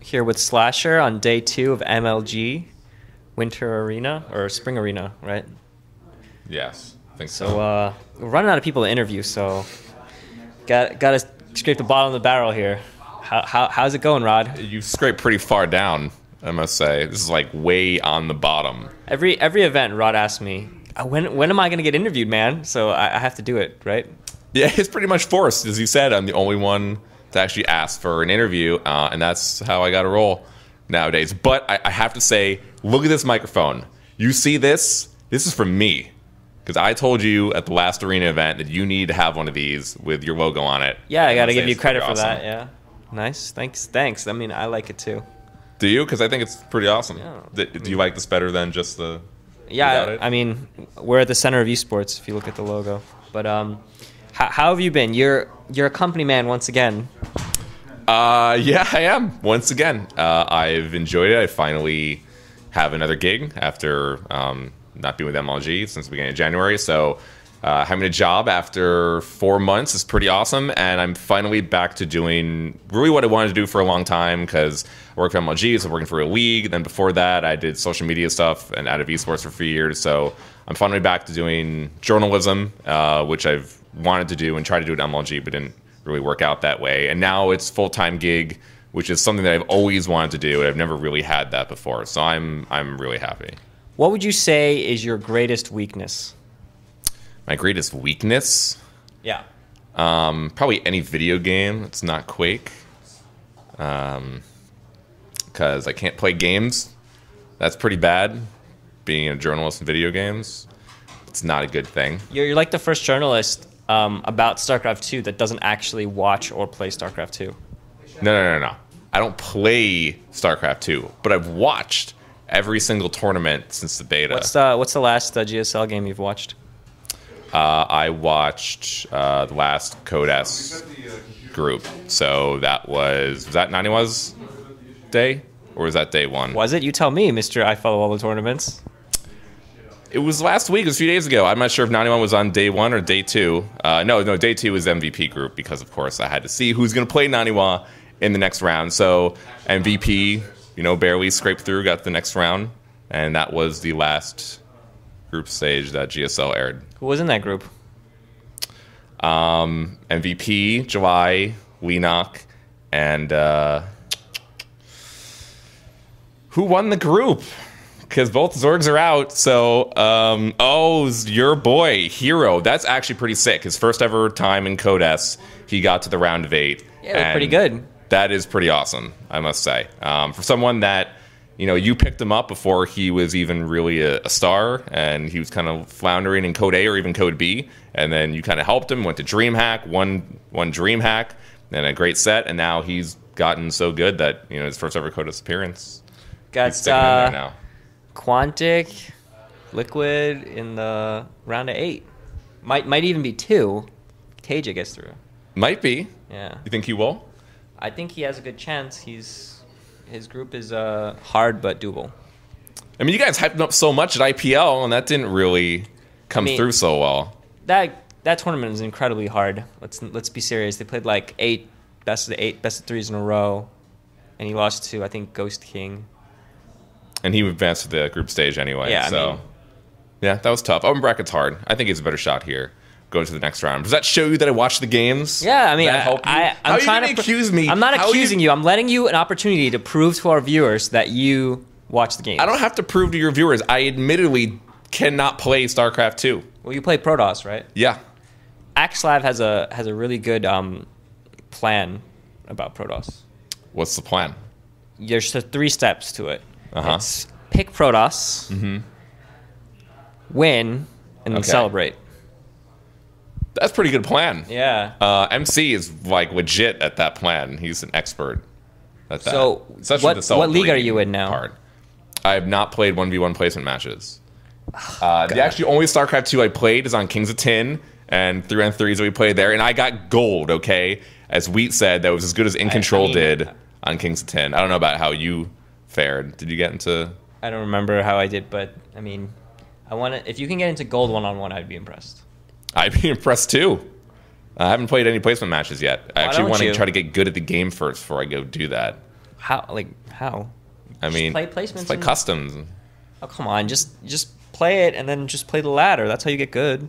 here with Slasher on day 2 of MLG Winter Arena or Spring Arena, right? Yes, I think so. So we're running out of people to interview, so got to scrape the bottom of the barrel here. How's it going, Rod? You scraped pretty far down, I must say. This is like way on the bottom. Every event, Rod asks me, when am I going to get interviewed, man? So I have to do it, right? Yeah, it's pretty much forced. As you said, I'm the only one to actually ask for an interview, and that's how I got to roll nowadays. But I have to say, look at this microphone. You see this? This is from me. Because I told you at the last arena event that you need to have one of these with your logo on it. Yeah, I got to give you credit for that, yeah. Nice, thanks. I mean, I like it too. Do you? Because I think it's pretty awesome. Yeah. Do you like this better than just the... Yeah, I mean, we're at the center of esports if you look at the logo. But how have you been? You're a company man once again. Yeah, I am once again. I've enjoyed it. I finally have another gig after not being with MLG since the beginning of January. So having a job after 4 months is pretty awesome, and I'm finally back to doing really what I wanted to do for a long time because I worked for MLG, so I'm working for a league. Then before that, I did social media stuff and out of esports for 3 years. So I'm finally back to doing journalism, which I've wanted to do and tried to do at MLG, but didn't really work out that way. And now it's full-time gig, which is something that I've always wanted to do, and I've never really had that before. So I'm really happy. What would you say is your greatest weakness? My greatest weakness? Yeah. Probably any video game. It's not Quake. Because I can't play games. That's pretty bad. Being a journalist in video games, it's not a good thing. You're like the first journalist about Starcraft 2 that doesn't actually watch or play Starcraft 2. No. I don't play Starcraft 2, but I've watched every single tournament since the beta. What's the last GSL game you've watched? I watched the last Code S group. So that was that Naniwa's day? Or was that day 1? Was it? You tell me, Mr. I follow all the tournaments. It was last week. It was a few days ago. I'm not sure if 91 was on day 1 or day 2. No, day 2 was MVP group because, of course, I had to see who's going to play 91 in the next round. So MVP, barely scraped through, got the next round. And that was the last group stage that GSL aired. Who was in that group? MVP, July, Weenock, and who won the group? Because both Zorgs are out. So, your boy, Hero. That's actually pretty sick. His first ever time in Code S, he got to the round of 8. Yeah, pretty good. That is pretty awesome, I must say. For someone that, you picked him up before he was even really a star, and he was kind of floundering in Code A or even Code B, and then you kind of helped him, went to DreamHack, won DreamHack, and a great set, and now he's gotten so good that, his first ever Code S appearance. Got he's sticking in there now. Quantic, Liquid in the round of 8. Might even be 2. Taja gets through. Might be. Yeah. You think he will? I think he has a good chance. His group is hard but doable. I mean, you guys hyped him up so much at IPL, and that didn't really come through so well. That tournament is incredibly hard. Let's be serious. They played like 8 best of 3s in a row, and he lost to, I think, Ghost King. And he advanced to the group stage anyway. Yeah, so yeah, that was tough. Open bracket's hard. I think he has a better shot here going to the next round. Does that show you that I watched the games? Yeah, I mean, I'm trying to accuse me. I'm not accusing you. I'm letting you an opportunity to prove to our viewers that you watch the games. I don't have to prove to your viewers. I admittedly cannot play StarCraft 2. Well, you play Protoss, right? Yeah. Axlav has a really good plan about Protoss. What's the plan? There's 3 steps to it. It's pick Protoss, win, and then celebrate. That's a pretty good plan. Yeah. MC is like legit at that plan. He's an expert at that. So what league are you in now? Part. I have not played 1v1 placement matches. The actually only StarCraft 2 I played is on Kings of Tin and 3-on-3s that we played there, and I got gold, okay? As Wheat said, that was as good as In Control did on Kings of Tin. I don't know about how you fared. Did you get into... I don't remember how I did, but, I mean, if you can get into gold 1-on-1, I'd be impressed. I'd be impressed, too. I haven't played any placement matches yet. I actually want to try to get good at the game first before I go do that. How? Like how? I mean, play placements. just play customs. Oh come on, just play it and then just play the ladder. That's how you get good.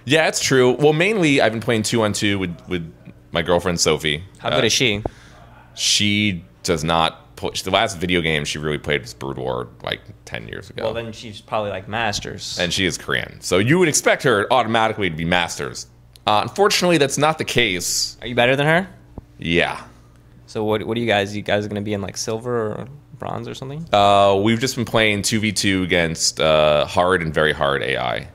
Yeah, it's true. Well, mainly I've been playing 2-on-2 with my girlfriend Sophie. How good is she? She does not. The last video game she really played was Brood War like 10 years ago. Well, then she's probably like Masters. And she is Korean, so you would expect her automatically to be Masters. Unfortunately, that's not the case. Are you better than her? Yeah. So what do you guys? You guys are gonna be in like silver or bronze or something? We've just been playing 2v2 against hard and very hard AI.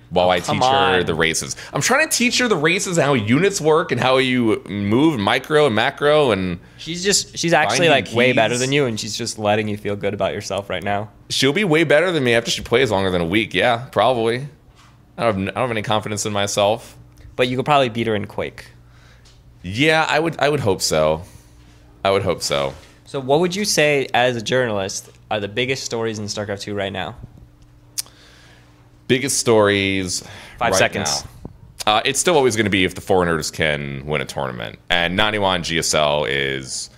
While I teach her the races. I'm trying to teach her the races and how units work and how you move micro and macro, and she's actually like way better than you, and she's just letting you feel good about yourself right now. She'll be way better than me after she plays longer than a week. Yeah, probably. I don't have any confidence in myself. But you could probably beat her in Quake. Yeah, I would hope so. I would hope so. So what would you say as a journalist are the biggest stories in StarCraft 2 right now? Biggest stories. 5 seconds. Now. It's still always going to be if the foreigners can win a tournament. And Naniwan GSL is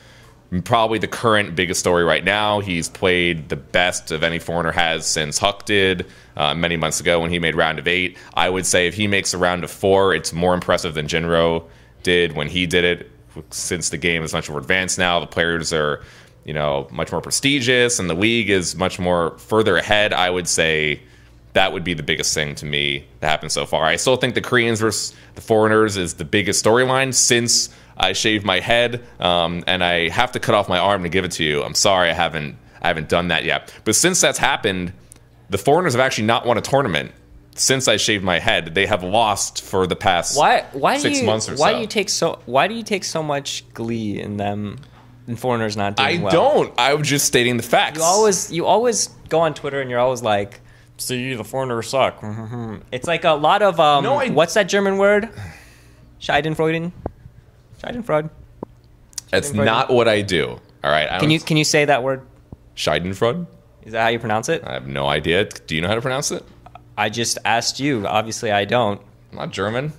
probably the current biggest story right now. He's played the best of any foreigner has since Huck did many months ago when he made round of 8. I would say if he makes a round of 4, it's more impressive than Jinro did when he did it. Since the game is much more advanced now, the players are, much more prestigious, and the league is much more further ahead. I would say that would be the biggest thing to me that happened so far. I still think the Koreans versus the foreigners is the biggest storyline since I shaved my head, and I have to cut off my arm to give it to you. I'm sorry I haven't done that yet. But since that's happened, the foreigners have actually not won a tournament. Since I shaved my head, they have lost for the past 6 months or so. Why do you take so much glee in them and foreigners not doing well? I don't. I'm just stating the facts. You always go on Twitter and you're always like, see, the foreigners suck. It's like a lot of what's that German word? Schadenfreude. Schadenfreude. That's not what I do. All right. Can you say that word? Schadenfreude? Is that how you pronounce it? I have no idea. Do you know how to pronounce it? I just asked you. Obviously, I don't. I'm not German.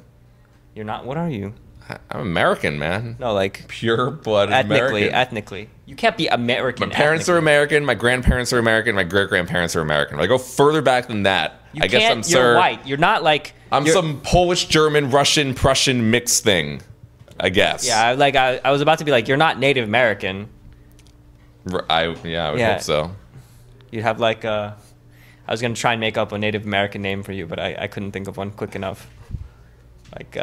You're not. What are you? I'm American, man. No, like pure-blooded American. Ethnically. You can't be American. My parents are American. My grandparents are American. My great-grandparents are American. If I go further back than that, I guess I'm You're white. You're not like... I'm some Polish, German, Russian, Prussian mixed thing, I guess. Yeah, like I was about to be like, you're not Native American. I would hope so. You'd have like a... I was going to try and make up a Native American name for you, but I couldn't think of one quick enough. Like,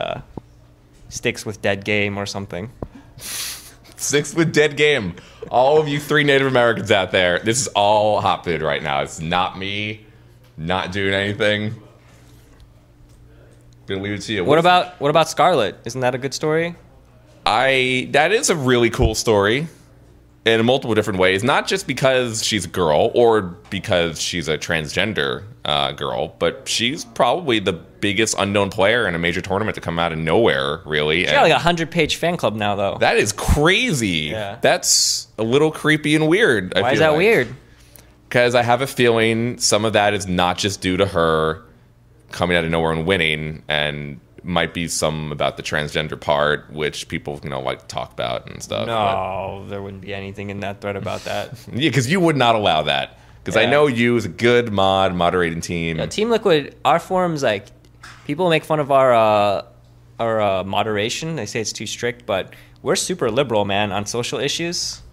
Sticks with Dead Game or something. Sticks with Dead Game. All of you 3 Native Americans out there, this is all hot food right now. It's not me not doing anything. Gonna leave it to you. What about Scarlet? Isn't that a good story? That is a really cool story. In multiple different ways, not just because she's a girl or because she's a transgender girl, but she's probably the biggest unknown player in a major tournament to come out of nowhere, really. She's got like a 100-page fan club now, though. That is crazy. Yeah. That's a little creepy and weird. Why is that weird? Because I have a feeling some of that is not just due to her coming out of nowhere and winning, and might be some about the transgender part, which people like to talk about and stuff. No, there wouldn't be anything in that thread about that. Yeah, because you would not allow that. Because I know you as a good moderating team. Yeah, Team Liquid, our forums, like, people make fun of our moderation. They say it's too strict, but we're super liberal, man, on social issues.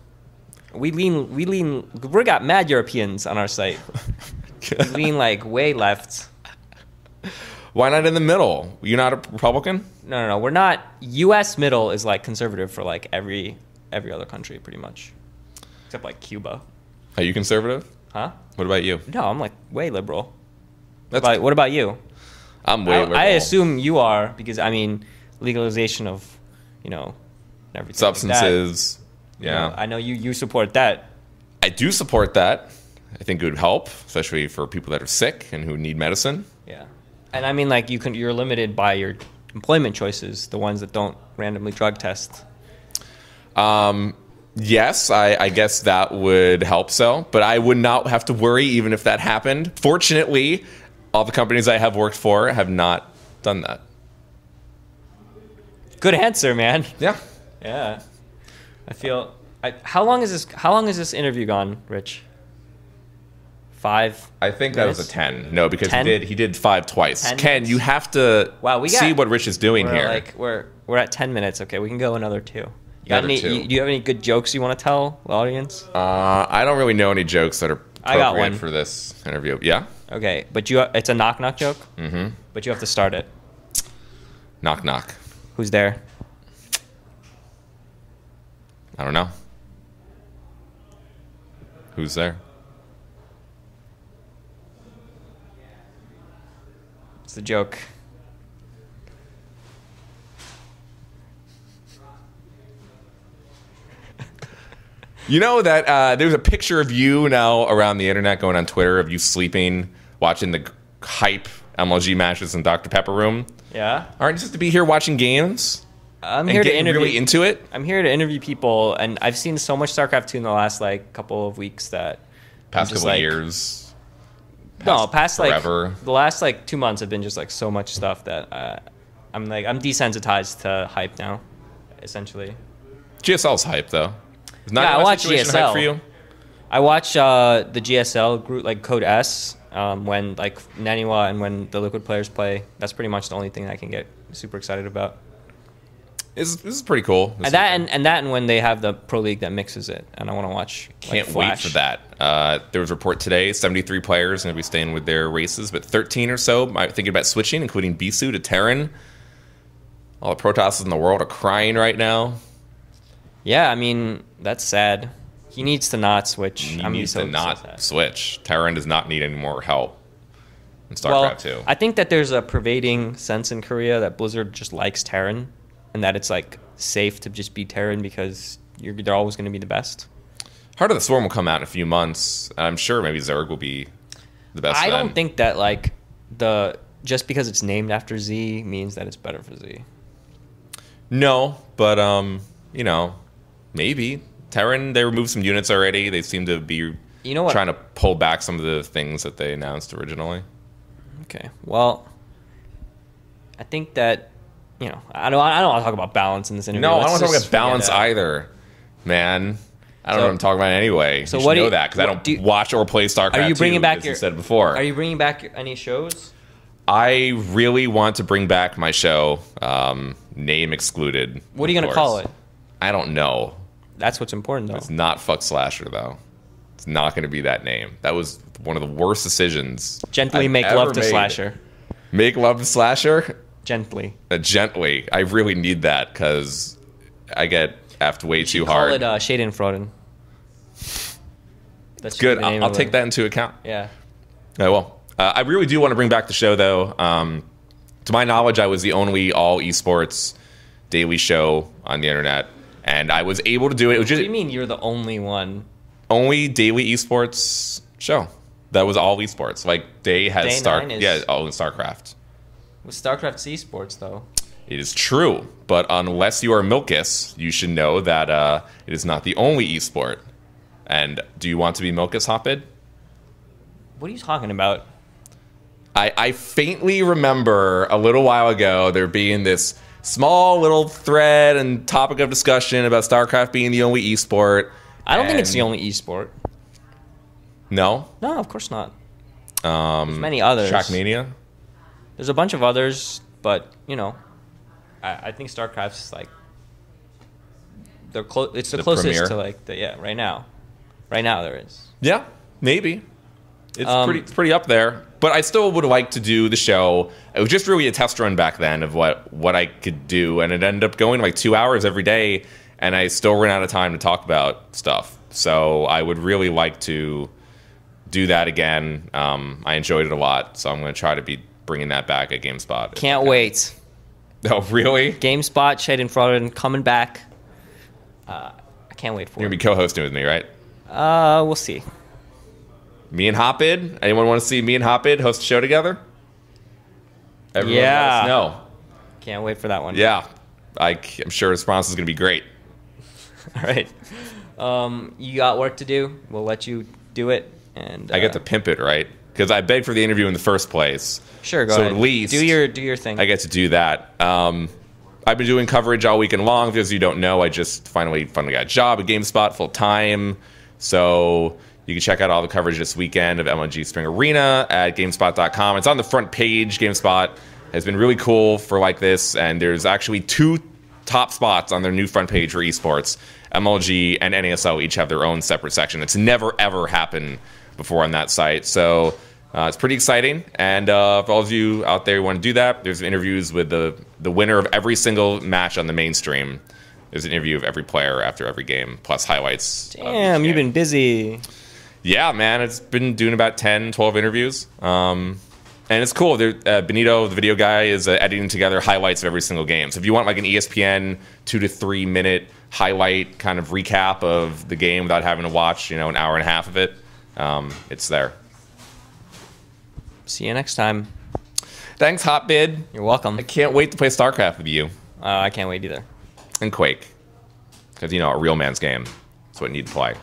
We got mad Europeans on our site. We lean like way left. Why not in the middle? You're not a Republican? No. We're not. U.S. middle is like conservative for like every other country, pretty much, except like Cuba. Are you conservative? Huh? What about you? No, I'm like way liberal. What about you? I'm way liberal. I assume you are because I mean legalization of, everything. Substances. Like that. I know you support that. I do support that. I think it would help, especially for people that are sick and who need medicine. Yeah. And I mean, like, you're limited by your employment choices, the ones that don't randomly drug test. Yes, I guess that would help so. But I would not have to worry even if that happened. Fortunately, all the companies I have worked for have not done that. Good answer, man. Yeah. Yeah. I feel How long is this? How long is this interview gone, Rich? 5. I think that was a 10. No, because 10? he did 5 twice. 10 Ken, minutes? you have to see what Rich is doing we're here. Like we're at 10 minutes. Okay, we can go another 2. You got Another any? 2. Do you have any good jokes you want to tell the audience? I don't really know any jokes that are I got appropriate one for this interview. Yeah? Okay, but it's a knock knock joke. Mm-hmm. But you have to start it. Knock, knock. Who's there? I don't know. Who's there? It's the joke. You know that there's a picture of you now around the internet going on Twitter of you sleeping, watching the hype MLG matches in Dr. Pepper room. Yeah. Aren't you supposed to be here watching games? I'm and here to getting interview. really into it? I'm here to interview people, and I've seen so much Starcraft 2 in the last couple of weeks that Past I'm just, couple of years. Past forever. the last 2 months have been just so much stuff that I'm desensitized to hype now, essentially. GSL's hype though. Is not Yeah, I my watch situation GSL. hype for you? I watch the GSL group Code S when Naniwa and when the Liquid players play. That's pretty much the only thing I can get super excited about. This is pretty cool. And that when they have the Pro League that mixes it, and I want to watch. Can't wait Flash. for that. There was a report today, 73 players going to be staying with their races, but 13 or so are thinking about switching, including Bisu to Terran. All the Protosses in the world are crying right now. Yeah, I mean, that's sad. He needs to not switch. He I'm needs so to not sad. switch. Terran does not need any more help in Well, StarCraft 2. I think that there's a pervading sense in Korea that Blizzard just likes Terran, and that it's safe to just be Terran because they're always going to be the best. Heart of the Swarm will come out in a few months. I'm sure maybe Zerg will be the best. I then. don't think that just because it's named after Z means that it's better for Z. No, but maybe Terran. They removed some units already. They seem to be trying to pull back some of the things that they announced originally. Okay, well, I think that I don't want to talk about balance in this interview. No, I don't Let's want to talk just about balance forget that. either, man. I don't know what I'm talking about anyway. So you what should do know you- that because I what don't watch or play StarCraft. Are you bringing 2, back as your? you said before? Are you bringing back any shows? I really want to bring back my show, name excluded. What are you going to call it? I don't know. That's what's important, though. It's not Fuck Slasher, though. It's not going to be that name. That was one of the worst decisions. Gently I've make ever love to made. Slasher. Make love to Slasher? Gently. Gently. I really need that because I get effed way too Call hard. it Shade and Froden. That's Good. I'll take that into account. Yeah. Oh, well, I really do want to bring back the show, though. To my knowledge, I was the only all esports daily show on the internet, and I was able to do it. It was What just do you mean you're the only one? only daily esports show that was all esports. They had all in StarCraft. With StarCraft esports, though. It is true, but unless you are Milkus, you should know that it is not the only esport. And do you want to be Milkus, Hopid? What are you talking about? I faintly remember a little while ago there being this small little thread and topic of discussion about StarCraft being the only esport. I don't think it's the only esport. No? No, of course not. There's many others. Trackmania? There's a bunch of others, but I think StarCraft's it's the closest premier. to right now. Right now there is. Yeah, maybe. It's pretty up there. But I still would like to do the show. It was just really a test run back then of what I could do, and it ended up going 2 hours every day, and I still ran out of time to talk about stuff. So I would really like to do that again. I enjoyed it a lot, so I'm going to try to be bringing that back at GameSpot. Can't wait. Oh, really? GameSpot, Shade and Froden coming back. I can't wait for You're it. going to be co-hosting with me, right? We'll see. Me and Hopid? Anyone want to see me and Hopid host a show together? Everyone let us know. Can't wait for that one. Yeah. I'm sure the response is going to be great. All right. You got work to do. We'll let you do it. And I get to pimp it, right? Because I begged for the interview in the first place. Sure, go so ahead. At least do your thing. I get to do that. I've been doing coverage all weekend long. For those of you who don't know, I just finally got a job at GameSpot full time. So you can check out all the coverage this weekend of MLG Spring Arena at GameSpot.com. It's on the front page. GameSpot has been really cool for like this, and there's actually 2 top spots on their new front page for esports. MLG and NASL each have their own separate section. It's never, ever happened before on that site. So it's pretty exciting. And for all of you out there who want to do that, there's interviews with the winner of every single match on the mainstream. There's an interview of every player after every game, plus highlights. Damn, you've been busy. Yeah, man. It's been doing about 10, 12 interviews. And it's cool. Benito, the video guy, is editing together highlights of every single game. So if you want like an ESPN 2 to 3 minute highlight kind of recap of the game without having to watch, an hour and a half of it, it's there. See you next time. Thanks, Hotbid. You're welcome. I can't wait to play Starcraft with you. I can't wait either. And Quake. Because, a real man's game. That's what you need to play.